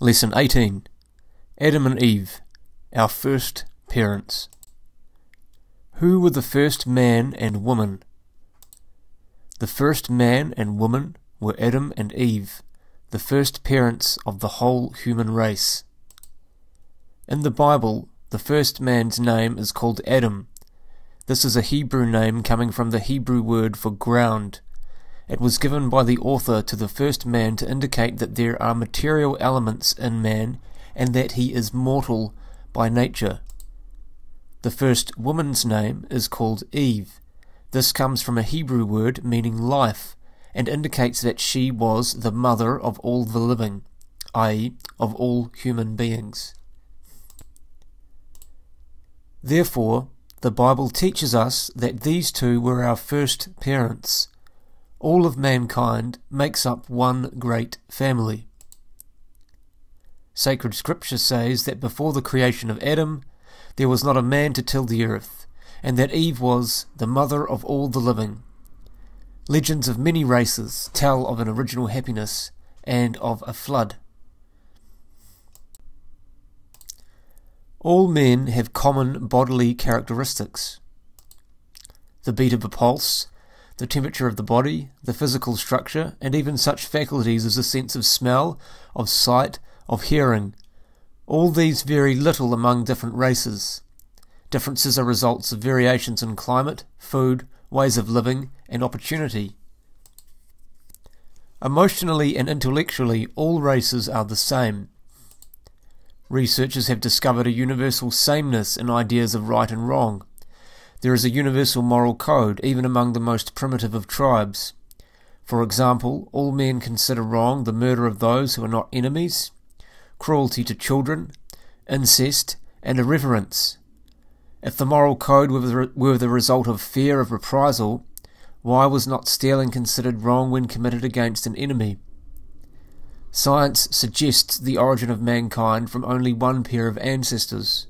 Lesson 18. Adam and Eve, our first parents. Who were the first man and woman? The first man and woman were Adam and Eve, the first parents of the whole human race. In the Bible, the first man's name is called Adam. This is a Hebrew name coming from the Hebrew word for ground. It was given by the author to the first man to indicate that there are material elements in man and that he is mortal by nature. The first woman's name is called Eve. This comes from a Hebrew word meaning life and indicates that she was the mother of all the living, i.e., of all human beings. Therefore, the Bible teaches us that these two were our first parents. All of mankind makes up one great family. Sacred Scripture says that before the creation of Adam, there was not a man to till the earth, and that Eve was the mother of all the living. Legends of many races tell of an original happiness and of a flood. All men have common bodily characteristics. The beat of a pulse, the temperature of the body, the physical structure, and even such faculties as a sense of smell, of sight, of hearing. All these vary little among different races. Differences are results of variations in climate, food, ways of living, and opportunity. Emotionally and intellectually, all races are the same. Researchers have discovered a universal sameness in ideas of right and wrong. There is a universal moral code, even among the most primitive of tribes. For example, all men consider wrong the murder of those who are not enemies, cruelty to children, incest, and irreverence. If the moral code were the result of fear of reprisal, why was not stealing considered wrong when committed against an enemy? Science suggests the origin of mankind from only one pair of ancestors.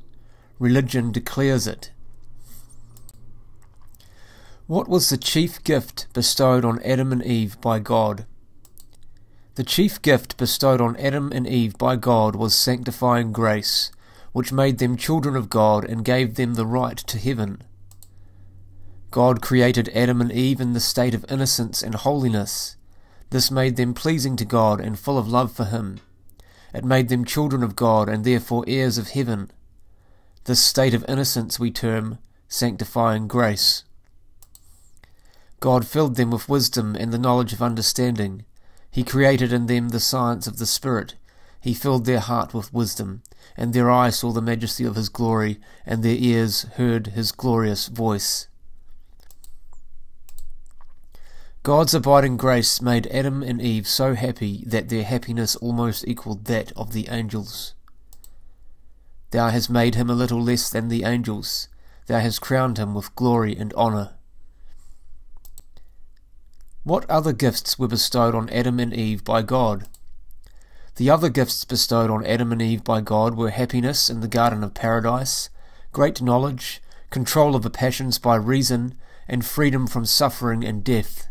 Religion declares it. What was the chief gift bestowed on Adam and Eve by God? The chief gift bestowed on Adam and Eve by God was sanctifying grace, which made them children of God and gave them the right to heaven. God created Adam and Eve in the state of innocence and holiness. This made them pleasing to God and full of love for Him. It made them children of God and therefore heirs of heaven. This state of innocence we term sanctifying grace. God filled them with wisdom and the knowledge of understanding. He created in them the science of the Spirit. He filled their heart with wisdom, and their eye saw the majesty of His glory, and their ears heard His glorious voice. God's abiding grace made Adam and Eve so happy that their happiness almost equaled that of the angels. Thou hast made him a little less than the angels. Thou hast crowned him with glory and honour. What other gifts were bestowed on Adam and Eve by God? The other gifts bestowed on Adam and Eve by God were happiness in the Garden of Paradise, great knowledge, control of the passions by reason, and freedom from suffering and death.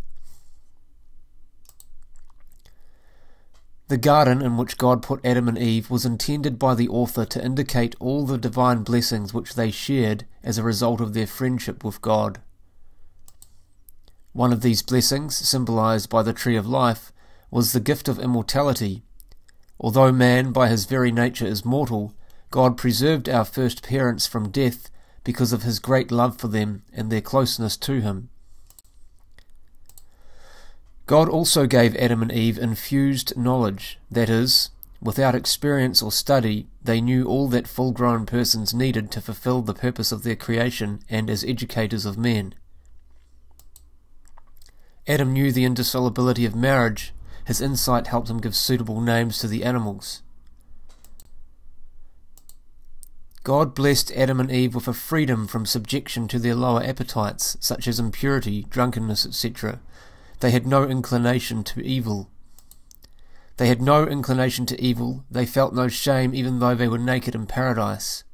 The garden in which God put Adam and Eve was intended by the author to indicate all the divine blessings which they shared as a result of their friendship with God. One of these blessings, symbolized by the tree of life, was the gift of immortality. Although man by his very nature is mortal, God preserved our first parents from death because of His great love for them and their closeness to Him. God also gave Adam and Eve infused knowledge, that is, without experience or study, they knew all that full-grown persons needed to fulfill the purpose of their creation and as educators of men. Adam knew the indissolubility of marriage. His insight helped him give suitable names to the animals. God blessed Adam and Eve with a freedom from subjection to their lower appetites, such as impurity, drunkenness, etc. They had no inclination to evil. They felt no shame even though they were naked in paradise.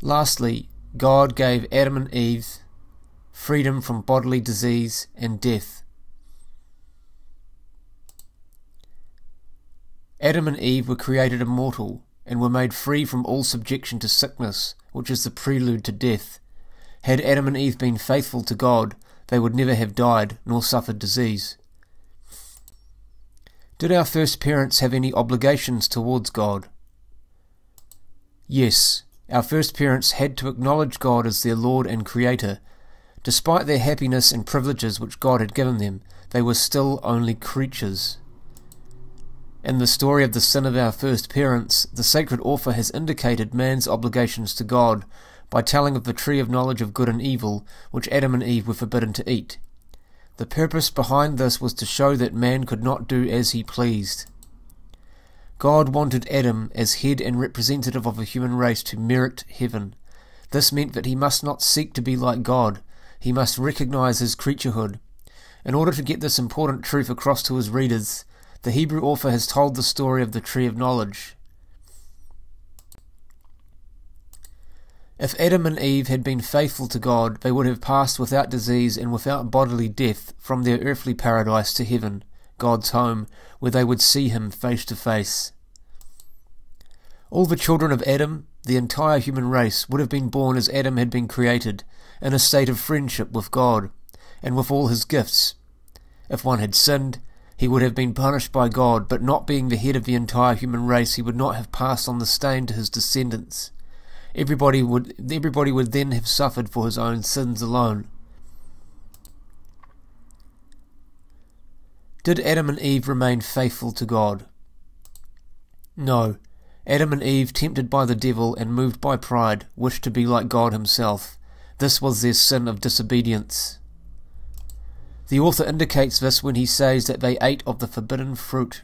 Lastly, God gave Adam and Eve freedom from bodily disease and death. Adam and Eve were created immortal, and were made free from all subjection to sickness, which is the prelude to death. Had Adam and Eve been faithful to God, they would never have died, nor suffered disease. Did our first parents have any obligations towards God? Yes, our first parents had to acknowledge God as their Lord and Creator. Despite their happiness and privileges which God had given them, they were still only creatures. In the story of the sin of our first parents, the sacred author has indicated man's obligations to God by telling of the tree of knowledge of good and evil, which Adam and Eve were forbidden to eat. The purpose behind this was to show that man could not do as he pleased. God wanted Adam as head and representative of the human race to merit heaven. This meant that he must not seek to be like God. He must recognize his creaturehood. In order to get this important truth across to his readers, the Hebrew author has told the story of the tree of knowledge. If Adam and Eve had been faithful to God, they would have passed without disease and without bodily death from their earthly paradise to heaven, God's home, where they would see him face to face. All the children of Adam, the entire human race, would have been born as Adam had been created, in a state of friendship with God, and with all his gifts. If one had sinned, he would have been punished by God, but not being the head of the entire human race, he would not have passed on the stain to his descendants. Everybody would then have suffered for his own sins alone. Did Adam and Eve remain faithful to God? No. Adam and Eve, tempted by the devil and moved by pride, wished to be like God himself. This was their sin of disobedience. The author indicates this when he says that they ate of the forbidden fruit,